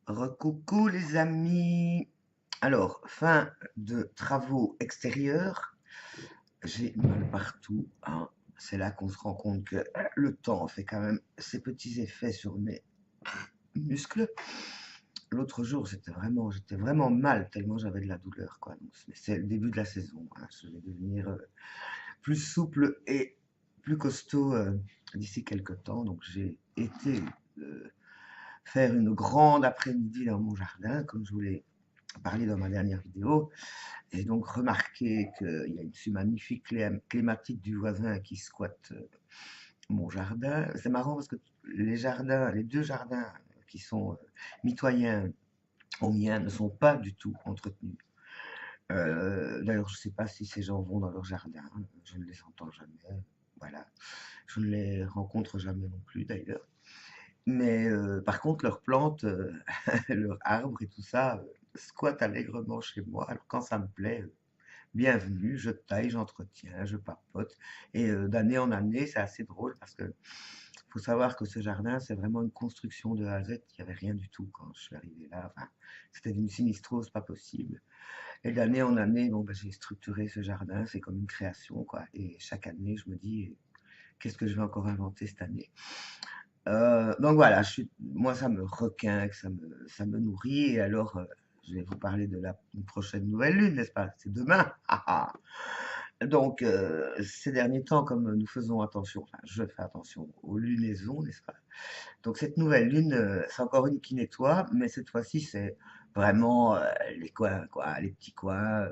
Recoucou les amis. Alors, fin de travaux extérieurs. J'ai mal partout, hein. C'est là qu'on se rend compte que le temps fait quand même ses petits effets sur mes muscles. L'autre jour, j'étais vraiment mal tellement j'avais de la douleur, quoi. Donc, c'est le début de la saison, hein. Je vais devenir plus souple et plus costaud d'ici quelques temps. Donc, j'ai été euh, faire une grande après-midi dans mon jardin, comme je vous l'ai parlé dans ma dernière vidéo, et donc remarqué qu'il y a une magnifique clématite du voisin qui squatte mon jardin. C'est marrant parce que les deux jardins qui sont mitoyens au mien ne sont pas du tout entretenus. D'ailleurs, je ne sais pas si ces gens vont dans leur jardin, je ne les entends jamais, voilà. Je ne les rencontre jamais non plus d'ailleurs. Mais par contre, leurs plantes, leurs arbres et tout ça, squattent allègrement chez moi. Alors quand ça me plaît, bienvenue, je taille, j'entretiens, je papote. Et d'année en année, c'est assez drôle parce que faut savoir que ce jardin, c'est vraiment une construction de A à Z. Il n'y avait rien du tout quand je suis arrivé là. Enfin, c'était une sinistrose pas possible. Et d'année en année, bon, ben, j'ai structuré ce jardin. C'est comme une création, quoi. Et chaque année, je me dis, qu'est-ce que je vais encore inventer cette année? Donc voilà, moi ça me requinque, ça me nourrit. Et alors, je vais vous parler de la prochaine nouvelle lune, n'est-ce pas? C'est demain. Ah, ah. Donc, ces derniers temps, comme nous faisons attention, enfin, je fais attention aux lunaisons, n'est-ce pas? Donc, cette nouvelle lune, c'est encore une qui nettoie, mais cette fois-ci, c'est vraiment les coins, quoi, les petits coins.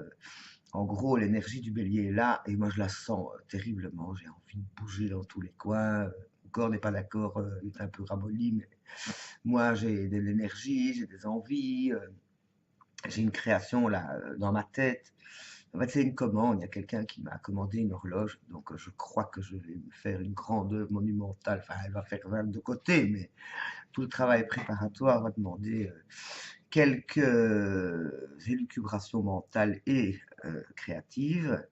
En gros, l'énergie du bélier est là, et moi, je la sens terriblement. J'ai envie de bouger dans tous les coins. Mon corps n'est pas d'accord, il est un peu ramolli, mais moi, j'ai de l'énergie, j'ai des envies, j'ai une création là dans ma tête. En fait, c'est une commande. Il y a quelqu'un qui m'a commandé une horloge, donc je crois que je vais me faire une grande œuvre monumentale. Enfin, elle va faire quand même de côté, mais tout le travail préparatoire va demander quelques élucubrations mentales et créatives.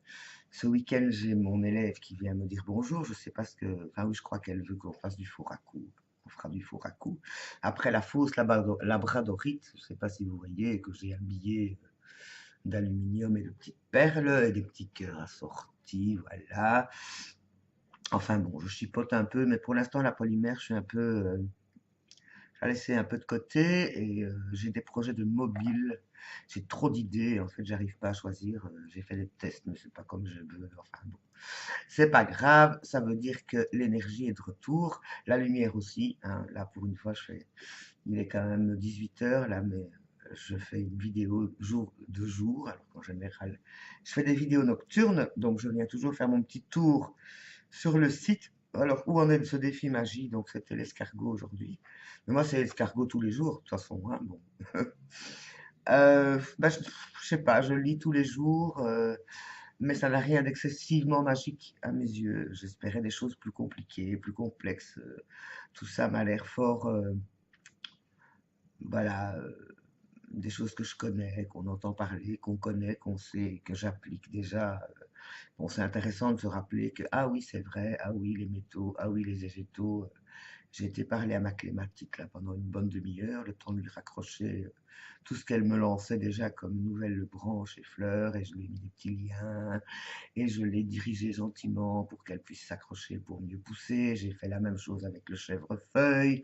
Ce week-end, j'ai mon élève qui vient me dire bonjour. Je sais pas ce que. Enfin, oui, je crois qu'elle veut qu'on fasse du four à coups. On fera du four à coups. Après la fausse labradorite, je ne sais pas si vous voyez, que j'ai habillé d'aluminium et de petites perles et des petits cœurs assortis, voilà. Enfin bon, je chipote un peu, mais pour l'instant, la polymère, je suis un peu, j'ai laissé un peu de côté et j'ai des projets de mobile. J'ai trop d'idées, en fait, j'arrive pas à choisir. J'ai fait des tests, mais c'est pas comme je veux. Enfin bon, c'est pas grave. Ça veut dire que l'énergie est de retour, la lumière aussi, hein. Là, pour une fois, il est quand même 18 heures là, mais je fais une vidéo jour de jour. Alors qu'en général, je fais des vidéos nocturnes, donc je viens toujours faire mon petit tour sur le site. Alors, où en est ce défi magie? Donc, c'était l'escargot aujourd'hui. Mais moi, c'est l'escargot tous les jours, de toute façon, hein, bon. Bah, je sais pas, je lis tous les jours, mais ça n'a rien d'excessivement magique à mes yeux. J'espérais des choses plus compliquées, plus complexes. Tout ça m'a l'air fort, voilà, des choses que je connais, qu'on entend parler, qu'on connaît, qu'on sait, que j'applique déjà. Bon, c'est intéressant de se rappeler que, ah oui, c'est vrai, ah oui, les métaux, ah oui, les végétaux. J'ai été parler à ma clématite là, pendant une bonne demi-heure, le temps de lui raccrocher tout ce qu'elle me lançait déjà comme nouvelles branches et fleurs, et je lui ai mis des petits liens, et je l'ai dirigée gentiment pour qu'elle puisse s'accrocher pour mieux pousser. J'ai fait la même chose avec le chèvrefeuille.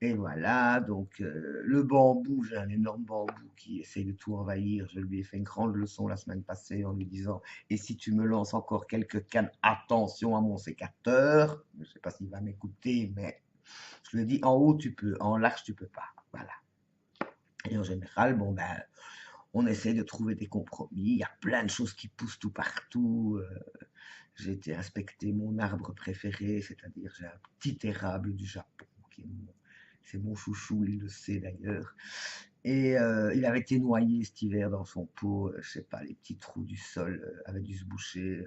Et voilà, donc le bambou, j'ai un énorme bambou qui essaye de tout envahir. Je lui ai fait une grande leçon la semaine passée en lui disant, et si tu me lances encore quelques cannes, attention à mon sécateur. Je ne sais pas s'il va m'écouter, mais je lui ai dit, en haut tu peux, en large tu peux pas. Voilà. Et en général, bon ben, on essaie de trouver des compromis. Il y a plein de choses qui poussent tout partout. J'ai été inspecter mon arbre préféré, c'est-à-dire j'ai un petit érable du Japon qui est c'est mon chouchou, il le sait d'ailleurs. Et il avait été noyé cet hiver dans son pot, je sais pas, les petits trous du sol avaient dû se boucher.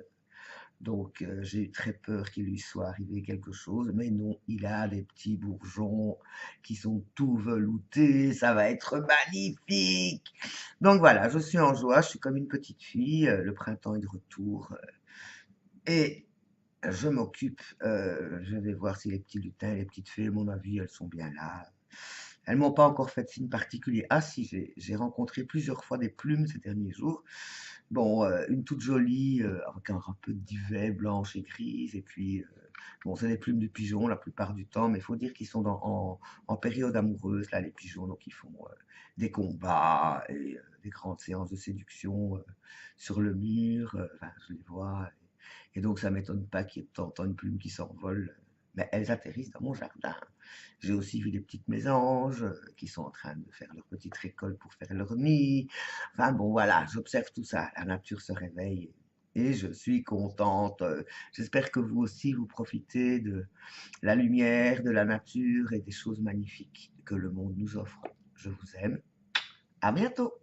Donc j'ai eu très peur qu'il lui soit arrivé quelque chose, mais non, il a des petits bourgeons qui sont tout veloutés, ça va être magnifique. Donc voilà, je suis en joie, je suis comme une petite fille, le printemps est de retour et je m'occupe, je vais voir si les petits lutins et les petites fées, à mon avis, elles sont bien là. Elles m'ont pas encore fait de signe particulier. Ah si, j'ai rencontré plusieurs fois des plumes ces derniers jours. Bon, une toute jolie, avec un peu de duvet blanche et grise, et puis, bon, c'est des plumes de pigeons la plupart du temps, mais il faut dire qu'ils sont en période amoureuse, là, les pigeons, donc ils font des combats et des grandes séances de séduction sur le mur, enfin, je les vois, et donc ça m'étonne pas qu'il y ait de temps en temps une plume qui s'envole, mais elles atterrissent dans mon jardin. J'ai aussi vu des petites mésanges qui sont en train de faire leur petite récolte pour faire leur nid. Enfin bon, voilà, j'observe tout ça. La nature se réveille et je suis contente. J'espère que vous aussi, vous profitez de la lumière, de la nature et des choses magnifiques que le monde nous offre. Je vous aime. À bientôt.